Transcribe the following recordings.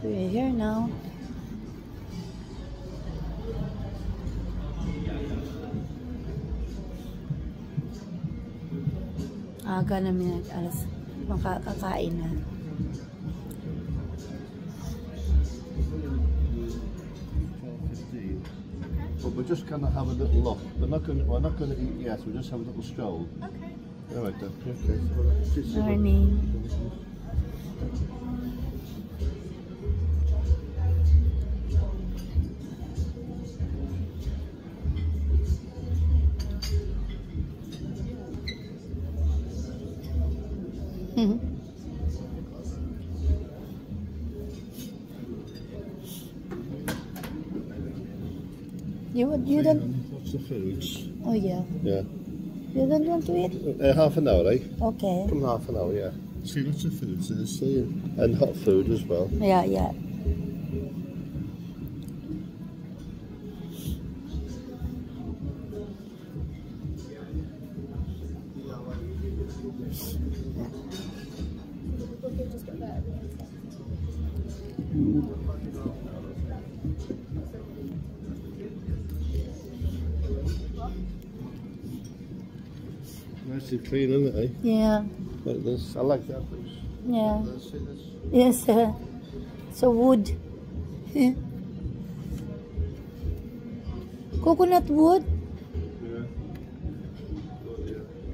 We're here now. Aga namin alas makakakain na. But we're just gonna have a little look. We're not gonna eat yet. We'll just have a little stroll. Okay. All right then. Okay. Morning. You don't. What's the foods? Oh yeah. Yeah. You don't want to eat? Half an hour, eh? Okay. Come half an hour, yeah. See, lots of foods there, see, and hot food as well. Yeah, yeah. Nice and clean, isn't it, eh? Yeah. Like this. I like that. Yeah. See this? Yes. So wood. Coconut wood. Yeah.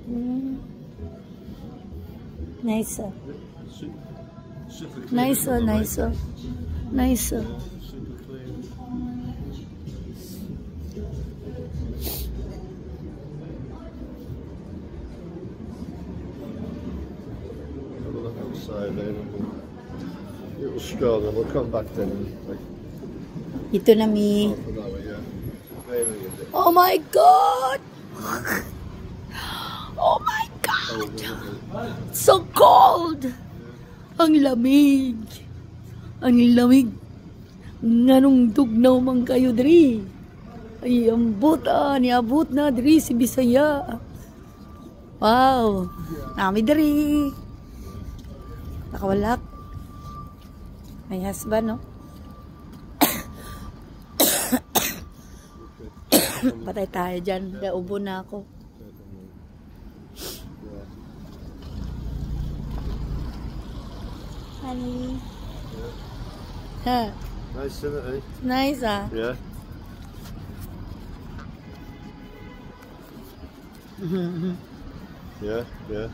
Mm. Nice. Super clean. Nice. Nice. Nice. Super clean. Have a look outside there. Little stroll and we'll come back then. Like, Ito na mi. half an hour, yeah. Maybe a bit. Oh my God! Oh my God! So cold! Ang lamig! Ang lamig! Nganong tugnaw man kayo diri? Ay, niabot na diri si Bisaya. Wow! Nami diri! Nakawalak. My husband, no? Patay tayo dyan. Naubo na ako. Honey. Huh. Nice, isn't it, eh? Nice, ah. Yeah. Yeah, yeah.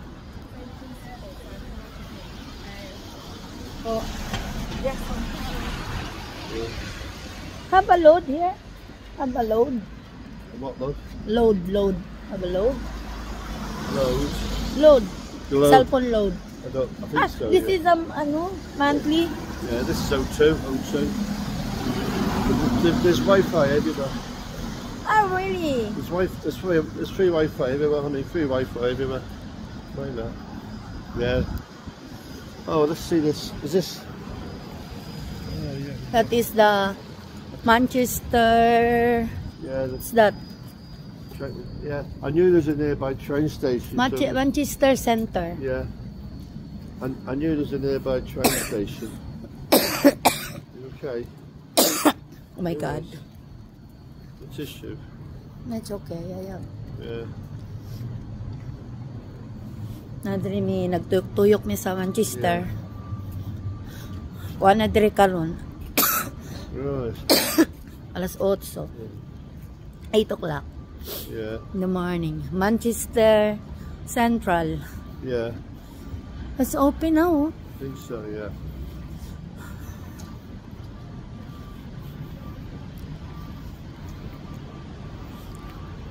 Oh. Have a load here. Have a load. What, love? Load. Have a load. Load. Load. Load. Cell phone load. I think so, This yeah. is monthly. Yeah, this is O2. There's Wi-Fi everywhere. Oh, really? There's free Wi-Fi everywhere, honey. Free Wi-Fi everywhere. Find that. Yeah. Oh, let's see this. Is this? Oh, yeah. That is the Manchester. Yeah. What's that? Yeah. I knew there's a nearby train station. so- Manchester Center. Yeah. I knew there's a nearby train station. Okay. Oh my God. The tissue. It's okay. Yeah. Yeah. Nadiri mi nagtuyok mi sa Manchester. Kuha na diri karon. Right. Alas 8. 8 o'clock Yeah. in the morning. Manchester Central. Yeah. It's open now. I think so, yeah.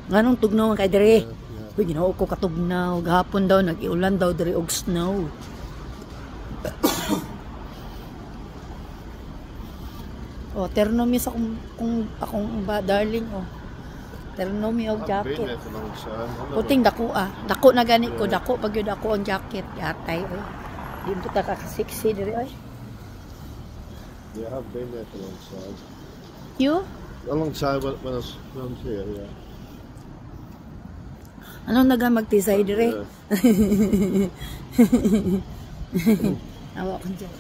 Nganong tugnaw kay diri? Yeah. Uy, ginoo ko katugnaw. Gahapon daw nag-iulan daw diri og snow. Oh, terno mi sa kung akong darling, oh. Terno mi og I've been jacket. there for a long time. Puting dako, ah. Dako na gani ko, dako pag yun ako ang jacket. Yatay, oh. Dito ta ka-sexy diri, oy. Yeah, I've been there for a long time. You? A long time when I was here, yeah. Anong naga magtisay dire? Yeah. Awa ko dyan.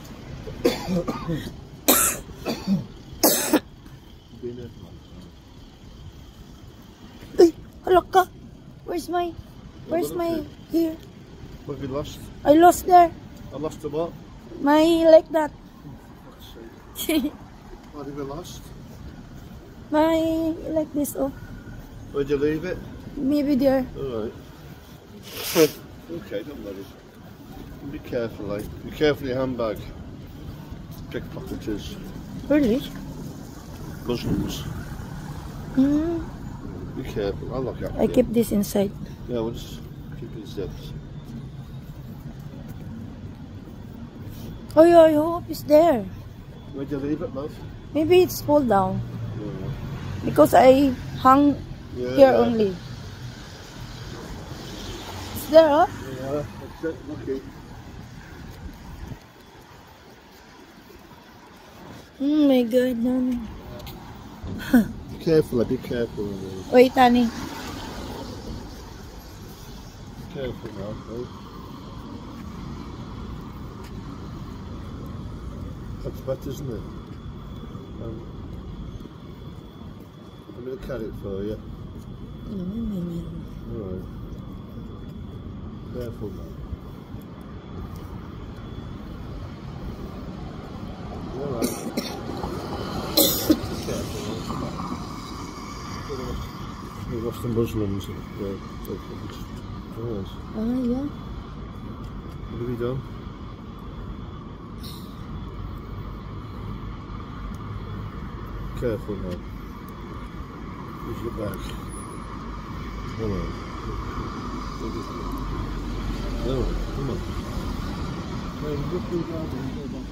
Been there. Uy, halak ka. Where's my here? What have you lost? I lost there. I lost the what? My like that. Let's see. What have you lost? My like this. Oh, Where'd you leave it? maybe there. Alright. Okay, don't worry. Be careful, like. Be careful of your handbag. Pickpocketers. Really? Muslims. Hmm. Be careful. I'll look after I you. keep this inside. Yeah, we'll just keep it zipped. Oh yeah, I hope it's there. Where'd you leave it, love? Maybe it's pulled down Yeah. because I hung Yeah, here yeah. only. It's there, huh? Yeah, that's it. Okay. Oh my God, Nani. Be careful, be careful. Wait, Tani. Be careful now, right? That's wet, isn't it? I'm going to carry it for you. Alright. Careful now. Alright. Careful now. We lost the Muslims. Alright. Ah, yeah. What have we done? Careful now. Use your back. Hello. No, come on. Hey, look who's out there.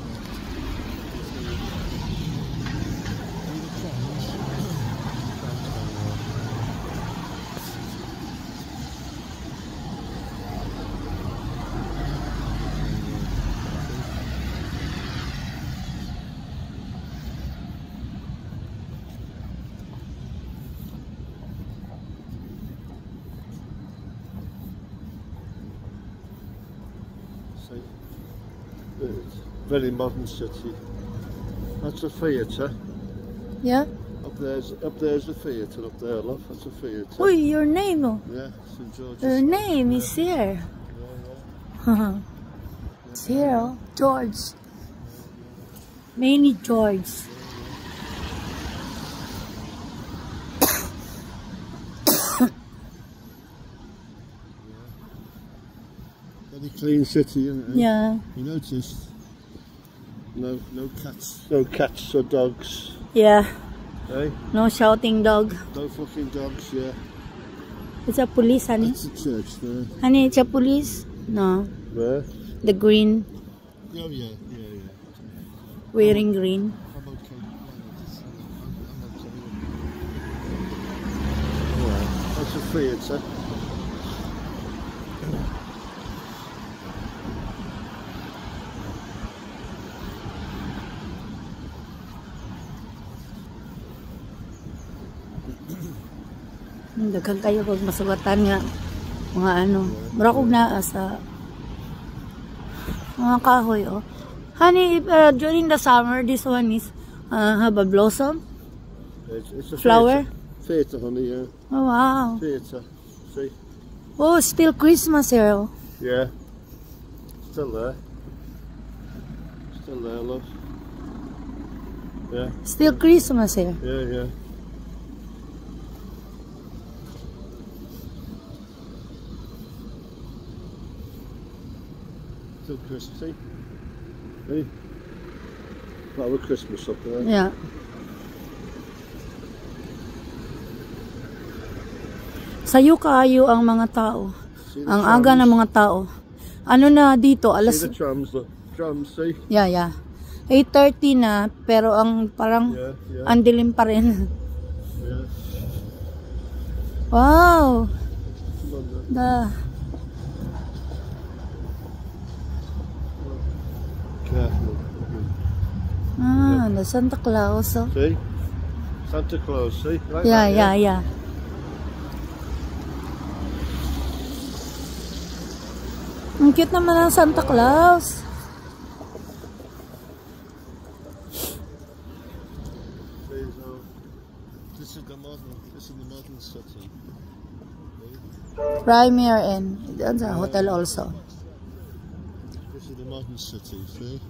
Very modern city. That's a theatre. Yeah? Up there's a theatre up there, love. That's a theatre. Oh, your name. Oh. Yeah, St George's. Your name is here. It's here, oh. George. Many George. Very clean city, isn't it? Yeah. You noticed? No cats or dogs. Yeah. Eh? No shouting dog. No fucking dogs, yeah. It's a police, honey. It's a church there. Honey, it's a police. No. Where? The green. Oh yeah. Wearing green. I'm okay. Alright, that's a theatre. Daghang kayo pag masugatan nga mga ano. Marakog na sa mga kahoy, oh. Honey, during the summer, this one is have a blossom. It's a Flower? Theatre, honey, yeah. Oh, wow. Theatre. See? Oh, still Christmas here, oh. Yeah. Still there. Still there, love. Yeah. Still Christmas here. Yeah. Still Christmas, see? Hey? Flower Christmas up there. Yeah. Sayo kaayo ang mga tao. See the Ang trams? aga ng mga tao. Ano na dito, alas... See the trams, look. Trams, see? Yeah. 8:30 na, pero ang parang Yeah. ang dilim pa rin. Yeah. Wow! Come on, then. The... Careful. the Santa Claus, oh. See? Santa Claus, see? Like Yeah, that, yeah. Ang cute naman ng Santa Claus. See, so This is the modern city. Premier Inn. That's a hotel also. This is the modern city, see?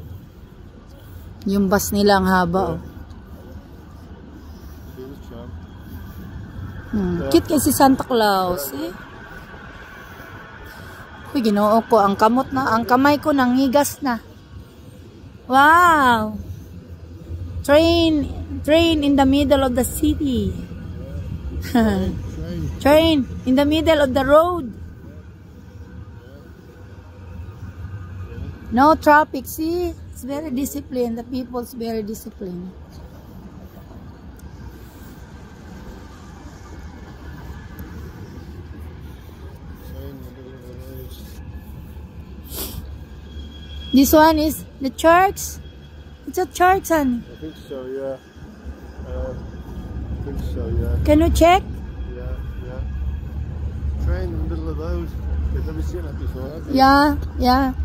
Yung bus nila ang haba. Oh. See the tram? Cute kasi Santa Claus. Eh? Uy, ginoo ko. Ang kamot na. Ang kamay ko nangigas na. Wow! Train in the middle of the city. Train in the middle of the road. No traffic. See? It's very disciplined. The people's very disciplined. This one is the church. It's a church, honey. I think so, yeah. I think so, yeah. Can you check? Yeah. Train in the middle of the road. You've never seen that before, have you? Yeah.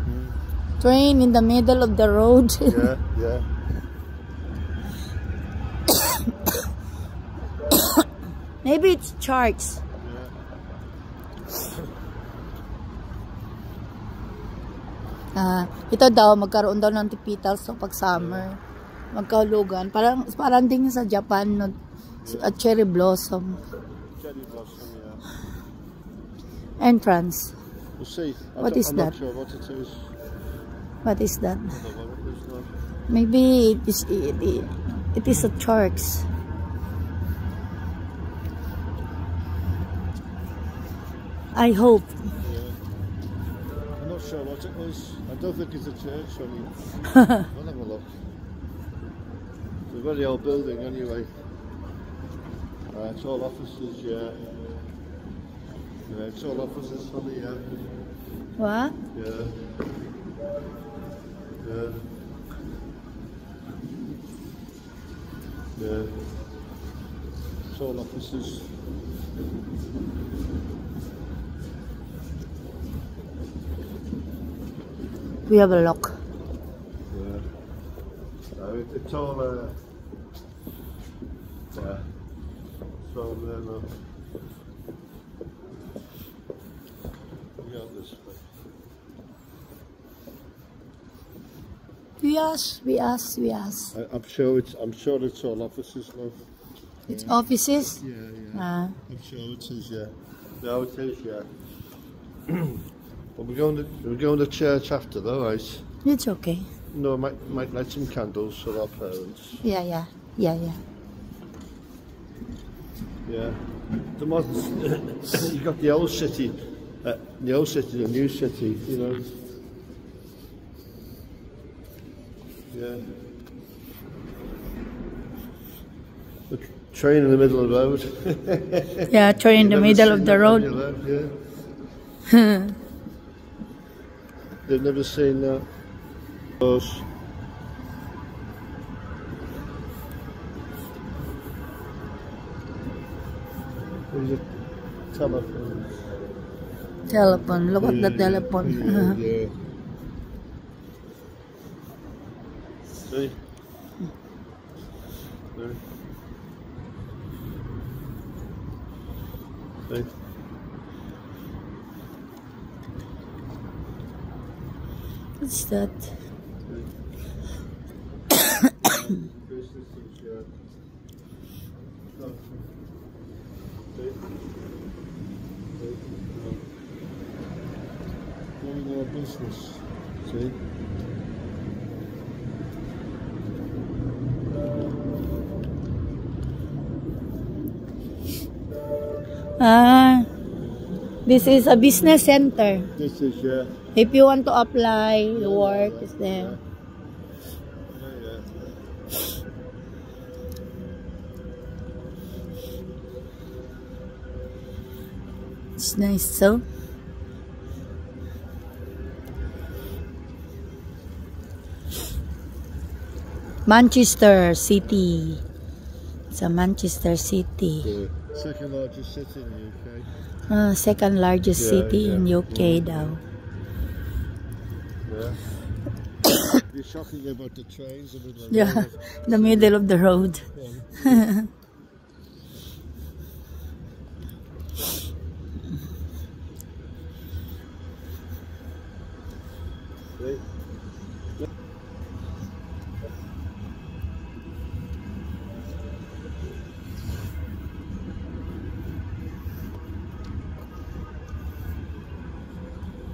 Train in the middle of the road. Yeah. Maybe it's church. Ito daw, magkaroon daw ng tipitals so pag summer. Magkahulugan. Parang din sa Japan, no? Cherry blossom. Cherry blossom, yeah. Entrance. We'll see. What is that? I'm not sure what it is. What is that? I don't know what it is now. Maybe it is a church. I hope. I'm not sure what it was. I don't think it's a church. I'll have a look. It's a very old building anyway. It's all offices, yeah. It's all offices, honey, yeah. What? Yeah. It's all offices. We have a look. It's all so no. We got this way. We ask. I'm sure it's all offices, love. It's offices? Yeah. I'm sure it is, yeah. No, it is, yeah. But we're going to church after though, right? It's okay. No, might light some candles for our parents. Yeah. The modern, you got the old city, the new city, you know. Yeah. The train in the middle of the road. Yeah, train in the middle of the road. Yeah. They've never seen that. There's a telephone. Telephone. Look at the telephone. Yeah. See? See? What's that? Business. See? This is a business center. This is, yeah. If you want to apply, the work is there. It's nice, so. Manchester City. It's a Manchester City. The second largest city in the UK. Second largest city in UK daw. Yeah. You're shocking about the trains. Yeah, in the middle of the road.